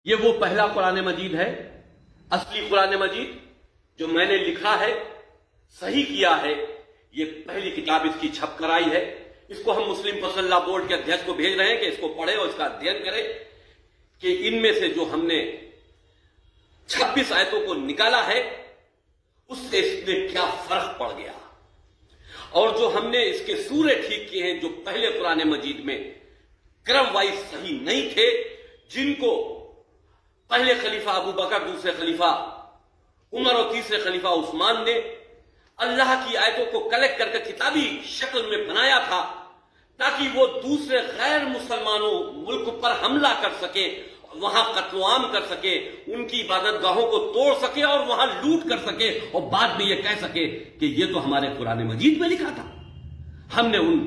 یہ وہ پہلا قرآن مجید ہے، اصلی قرآن مجید جو میں نے لکھا ہے، صحیح کیا ہے۔ یہ پہلی کتاب اس کی چھپ کر آئی ہے۔ اس کو ہم مسلم فصل اللہ بورڈ کے ادھیش کو بھیج رہے ہیں کہ اس کو پڑھے اور اس کا ادھین کرے کہ ان میں سے جو ہم نے 26 آیتوں کو نکالا ہے اس سے اس میں کیا فرق پڑ گیا، اور جو ہم نے اس کے سورے ٹھیک کیے ہیں جو پہلے قرآن مجید میں کرم وائز صحیح نہیں تھے، جن کو پہلے خلیفہ ابو بکر، دوسرے خلیفہ عمر اور تیسرے خلیفہ عثمان نے اللہ کی آیتوں کو کلیکٹ کر کے کتابی شکل میں بنایا تھا تاکہ وہ دوسرے غیر مسلمانوں ملک پر حملہ کر سکے، وہاں قتل و عام کر سکے، ان کی عبادت گاہوں کو توڑ سکے اور وہاں لوٹ کر سکے، اور بعد میں یہ کہہ سکے کہ یہ تو ہمارے قرآن مجید میں لکھا تھا۔ ہم نے ان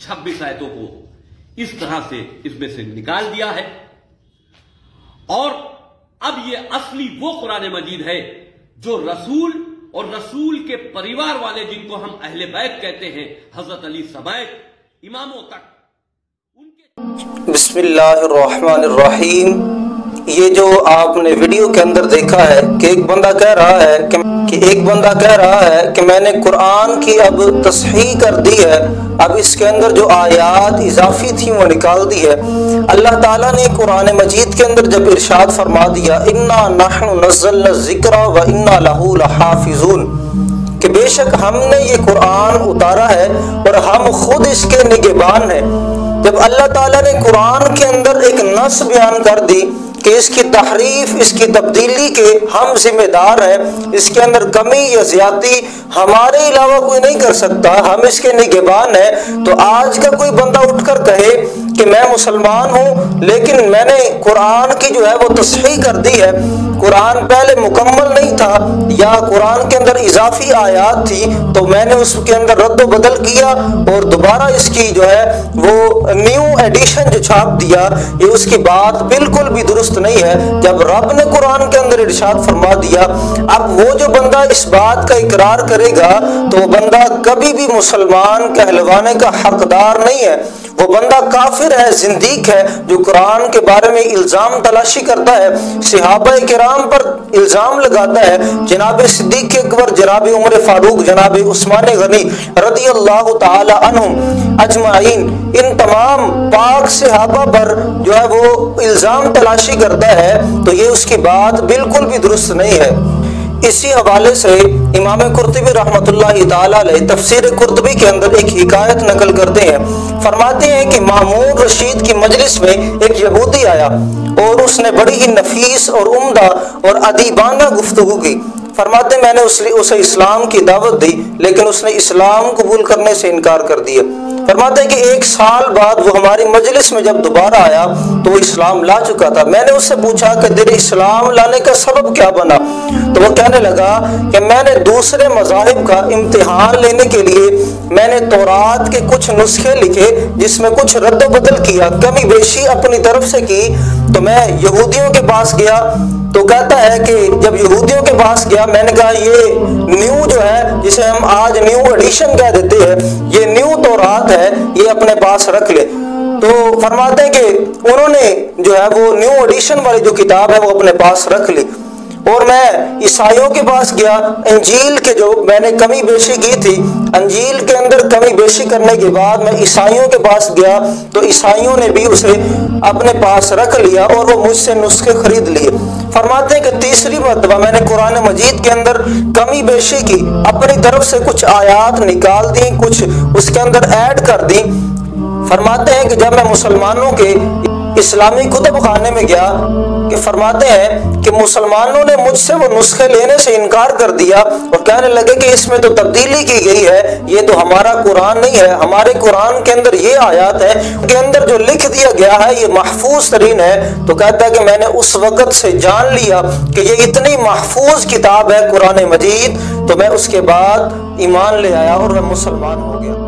26 آیتوں کو اس طرح سے اس میں سے نکال دیا ہے، اور اب یہ اصلی وہ قرآن مجید ہے جو رسول اور رسول کے پریوار والے، جن کو ہم اہل بیت کہتے ہیں، حضرت علی سمیت اماموں تک ان کے۔ بسم اللہ الرحمن الرحیم۔ یہ جو آپ نے ویڈیو کے اندر دیکھا ہے کہ ایک بندہ کہہ رہا ہے کہ میں نے قرآن کی اب تصحیح کر دی ہے، اب اس کے اندر جو آیات اضافی تھی وہ نکال دی ہے۔ اللہ تعالیٰ نے قرآن مجید کے اندر جب ارشاد فرما دیا اِنَّا نَحْنُ نَزَّلْنَا الذِّكْرَ وَإِنَّا لَهُ لَحَافِظُونَ، کہ بے شک ہم نے یہ قرآن اتارا ہے اور ہم خود اس کے نگہبان ہیں۔ جب اللہ تعالیٰ نے قرآن کے اندر ایک نص بیان کر دی کہ اس کی تحریف، اس کی تبدیلی کے ہم ذمہ دار ہیں، اس کے اندر کمی یا زیادتی ہمارے علاوہ کوئی نہیں کر سکتا، ہم اس کے نگہبان ہیں، تو آج کا کوئی بندہ اٹھ کر کہے کہ میں مسلمان ہوں لیکن میں نے قرآن کی جو ہے وہ تصحیح کر دی ہے، قرآن پہلے مکمل نہیں تھا یا قرآن کے اندر اضافی آیات تھی تو میں نے اس کے اندر رد و بدل کیا اور دوبارہ اس کی جو ہے وہ نیو ایڈیشن جو چھاپ دیا، یہ اس کی بات بالکل بھی درست نہیں ہے۔ جب رب نے قرآن کے اندر ارشاد فرما دیا، اب وہ جو بندہ اس بات کا اقرار کرے گا تو وہ بندہ کبھی بھی مسلمان کہلوانے کا حقدار نہیں ہے، وہ بندہ کافر ہے، زندیق ہے، جو قرآن کے بارے میں الزام تلاشی کرتا ہے، صحابہ کرام پر الزام لگاتا ہے، جناب صدیق اکبر، جناب عمر فاروق، جناب عثمان غنی رضی اللہ تعالی عنہم اجمعین، ان تمام پاک صحابہ پر جو ہے وہ الزام تلاشی کرتا ہے، تو یہ اس کی بات بالکل بھی درست نہیں ہے۔ اسی حوالے سے امام قرطبی رحمۃ اللہ تعالی علیہ تفسیر قرطبی کے اندر ایک حکایت نقل کرتے ہیں، فرماتے ہیں کہ مامون رشید کی مجلس میں ایک یہودی آیا اور اس نے بڑی ہی نفیس اور عمدہ اور ادیبانہ گفتگو کی۔ فرماتے میں نے اسے اسلام کی دعوت دی لیکن اس نے اسلام قبول کرنے سے انکار کر دیا۔ فرماتے ہیں کہ 1 سال بعد وہ ہماری مجلس میں جب دوبارہ آیا تو وہ اسلام لا چکا تھا۔ میں نے اس سے پوچھا کہ تیرے اسلام لانے کا سبب کیا بنا؟ تو وہ کہنے لگا کہ میں نے دوسرے مذاہب کا امتحان لینے کے لیے میں نے تورات کے کچھ نسخے لکھے جس میں کچھ رد و بدل کیا، کمی بیشی اپنی طرف سے کی، تو میں یہودیوں کے پاس گیا۔ تو کہتا ہے کہ جب یہودیوں کے پاس گیا میں نے کہا یہ نیو جو ہے جسے ہم آج نیو ایڈیشن کہہ دیتے ہیں، یہ نیو تورات ہے، یہ اپنے پاس رکھ لے۔ تو فرماتے ہیں کہ انہوں نے جو ہے وہ نیو ایڈیشن والی جو کتاب ہے وہ اپنے پاس رکھ لی، اور میں عیسائیوں کے پاس گیا، انجیل کے جو میں نے کمی بیشی کی تھی، انجیل کے اندر کمی بیشی کرنے کے بعد میں عیسائیوں کے پاس گیا تو عیسائیوں نے بھی اسے اپنے پاس رکھ لیا اور وہ مجھ سے نسخے خرید لیے۔ فرماتے ہیں کہ تیسری مرتبہ میں نے قرآن مجید کے اندر کمی بیشی کی، اپنی طرف سے کچھ آیات نکال دی، کچھ اس کے اندر ایڈ کر دی۔ فرماتے ہیں کہ جب میں مسلمانوں کے اسلامی کتب خانے میں گیا کہ فرماتے ہیں کہ مسلمانوں نے مجھ سے وہ نسخے لینے سے انکار کر دیا اور کہنے لگے کہ اس میں تو تبدیلی کی گئی ہے، یہ تو ہمارا قرآن نہیں ہے، ہمارے قرآن کے اندر یہ آیات ہے کہ اندر جو لکھ دیا گیا ہے یہ محفوظ ترین ہے۔ تو کہتا ہے کہ میں نے اس وقت سے جان لیا کہ یہ اتنی محفوظ کتاب ہے قرآن مجید، تو میں اس کے بعد ایمان لے آیا اور میں مسلمان ہو گیا۔